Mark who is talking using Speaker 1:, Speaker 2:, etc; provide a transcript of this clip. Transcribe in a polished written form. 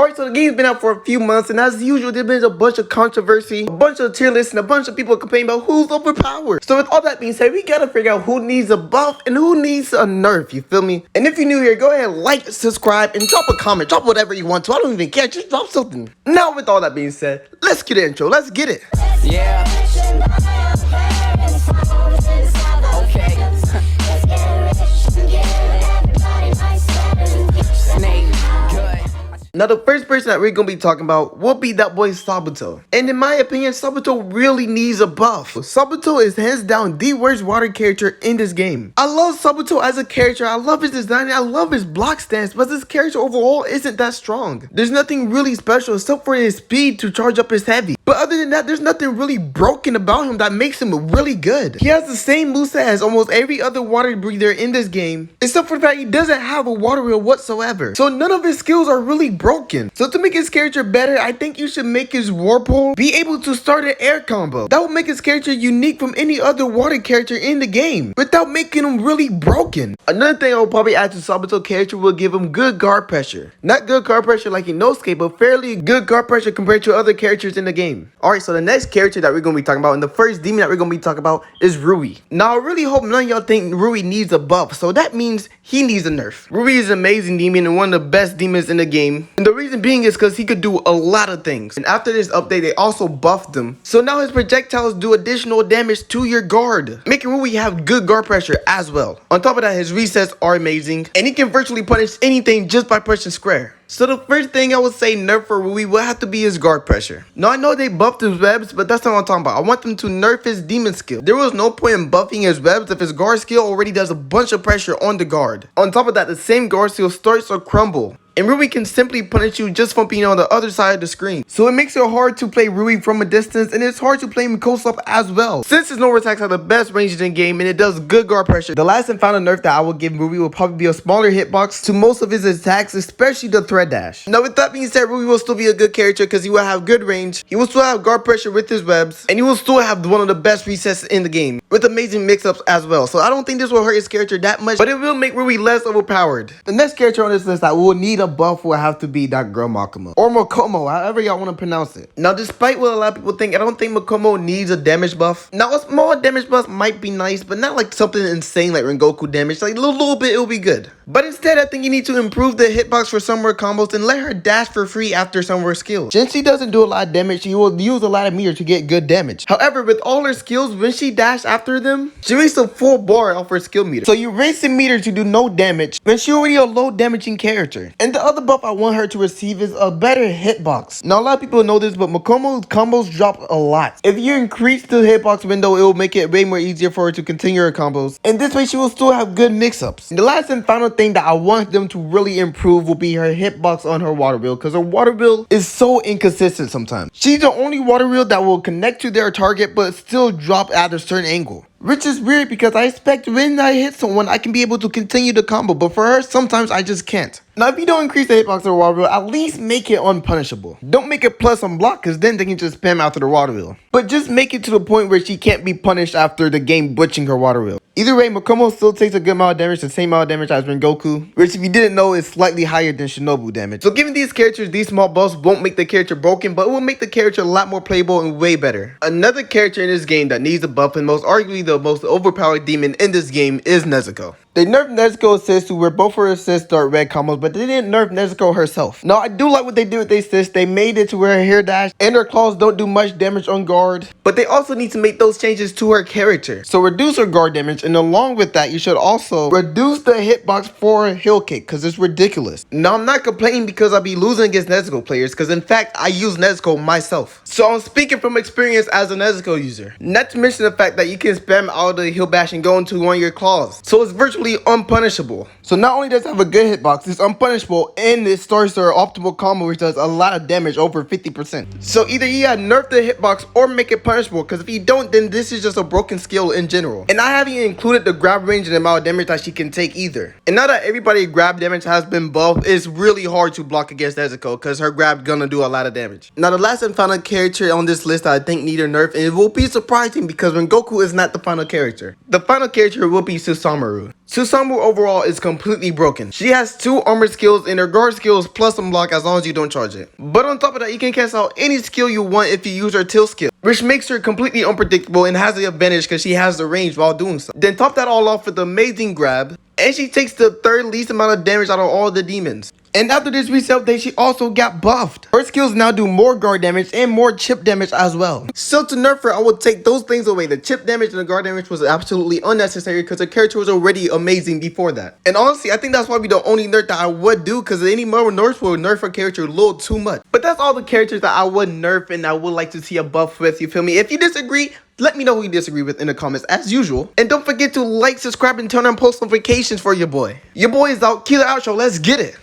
Speaker 1: Alright, so the game's been out for a few months, and as usual, there's been a bunch of controversy, a bunch of tier lists, and a bunch of people complaining about who's overpowered. So with all that being said, we gotta figure out who needs a buff and who needs a nerf, you feel me? And if you're new here, go ahead, like, subscribe, and drop a comment, drop whatever you want to. I don't even care, just drop something. Now with all that being said, let's get the intro, let's get it.
Speaker 2: Yeah. Okay. Snake. Good.
Speaker 1: Now the first person that we're gonna be talking about will be that boy Sabuto. And in my opinion, Sabuto really needs a buff. Sabuto is hands down the worst water character in this game. I love Sabuto as a character, I love his design, I love his block stance, but this character overall isn't that strong. There's nothing really special except for his speed to charge up his heavy. But other than that, there's nothing really broken about him that makes him really good. He has the same moveset as almost every other water breather in this game, except for the fact he doesn't have a water wheel whatsoever. So none of his skills are really broken. So to make his character better, I think you should make his Warpole be able to start an air combo. That would make his character unique from any other water character in the game, without making him really broken. Another thing I will probably add to Sabuto character will give him good guard pressure. Not good guard pressure like Inosuke, but fairly good guard pressure compared to other characters in the game. Alright, so the next character that we're going to be talking about, and the first demon that we're going to be talking about, is Rui. Now I really hope none of y'all think Rui needs a buff, so that means he needs a nerf. Rui is an amazing demon and one of the best demons in the game, and the reason being is because he could do a lot of things. And after this update, they also buffed him, so now his projectiles do additional damage to your guard, making Rui have good guard pressure as well. On top of that, his resets are amazing, and he can virtually punish anything just by pushing square. So the first thing I would say nerf for Rui will have to be his guard pressure. Now I know they buffed his webs, but that's not what I'm talking about. I want them to nerf his demon skill. There was no point in buffing his webs if his guard skill already does a bunch of pressure on the guard. On top of that, the same guard skill starts to crumble, and Rui can simply punish you just from being on the other side of the screen. So it makes it hard to play Rui from a distance, and it's hard to play him close up as well. Since his normal attacks have the best ranges in game and it does good guard pressure, the last and final nerf that I will give Rui will probably be a smaller hitbox to most of his attacks, especially the thread dash. Now with that being said, Rui will still be a good character because he will have good range, he will still have guard pressure with his webs, and he will still have one of the best resets in the game, with amazing mix-ups as well. So I don't think this will hurt his character that much, but it will make Rui less overpowered. The next character on this list that will need a buff will have to be that girl Makoma, or Mokomo, however y'all want to pronounce it. Now despite what a lot of people think, I don't think Mokomo needs a damage buff. Now a small damage buff might be nice, but not like something insane like Rengoku damage. Like a little bit, it'll be good. But instead, I think you need to improve the hitbox for somewhere combos and let her dash for free after somewhere skills. Since she doesn't do a lot of damage, she will use a lot of meter to get good damage. However, with all her skills, when she dash after them, she makes a full bar off her skill meter. So you raise the meter to do no damage when she already a low damaging character. And the other buff I want her to receive is a better hitbox. Now a lot of people know this, but Mokomo's combos drop a lot. If you increase the hitbox window, it will make it way more easier for her to continue her combos, and this way she will still have good mix-ups. The last and final thing that I want them to really improve will be her hitbox on her water wheel, because her water wheel is so inconsistent sometimes. She's the only water wheel that will connect to their target but still drop at a certain angle, which is weird because I expect when I hit someone, I can be able to continue the combo, but for her, sometimes I just can't. Now, if you don't increase the hitbox of the water wheel, at least make it unpunishable. Don't make it plus on block, because then they can just spam after the water wheel. But just make it to the point where she can't be punished after the game butching her water wheel. Either way, Mokomo still takes a good amount of damage, the same amount of damage as Rengoku, which if you didn't know is slightly higher than Shinobu damage. So giving these characters these small buffs won't make the character broken, but it will make the character a lot more playable and way better. Another character in this game that needs a buff, and most arguably the most overpowered demon in this game, is Nezuko. They nerfed Nezuko assist to where both her assists start red combos, but they didn't nerf Nezuko herself. Now I do like what they did with the assist. They made it to where her hair dash and her claws don't do much damage on guard, but they also need to make those changes to her character. So reduce her guard damage, and along with that, you should also reduce the hitbox for a hill kick, because it's ridiculous. Now I'm not complaining because I be losing against Nezuko players, because in fact I use Nezuko myself. So I'm speaking from experience as a Nezuko user. Not to mention the fact that you can spam out of the hill bash and go into one of your claws. So it's virtually unpunishable. So not only does it have a good hitbox, it's unpunishable, and it starts their optimal combo, which does a lot of damage, over 50%. So either you gotta nerf the hitbox or make it punishable, because if you don't, then this is just a broken skill in general. And I haven't included the grab range and the amount of damage that she can take either. And now that everybody grab damage has been buffed, it's really hard to block against Nezuko, because her grab gonna do a lot of damage. Now the last and final character on this list that I think need a nerf, and it will be surprising because Rengoku is not the final character. The final character will be Susanoo. Susanoo overall is completely broken. She has 2 armor skills and her guard skills plus some block as long as you don't charge it. But on top of that, you can cast out any skill you want if you use her tilt skill, which makes her completely unpredictable and has the advantage because she has the range while doing so. Then top that all off with the amazing grab, and she takes the 3rd least amount of damage out of all the demons. And after this reset update, she also got buffed. Her skills now do more guard damage and more chip damage as well. So to nerf her, I would take those things away. The chip damage and the guard damage was absolutely unnecessary because the character was already amazing before that. And honestly, I think that's probably the only nerf that I would do, because any more nerfs will nerf her character a little too much. But that's all the characters that I would nerf and I would like to see a buff with, you feel me? If you disagree, let me know who you disagree with in the comments as usual. And don't forget to like, subscribe, and turn on post notifications for your boy. Your boy is out. Killer outro. Let's get it.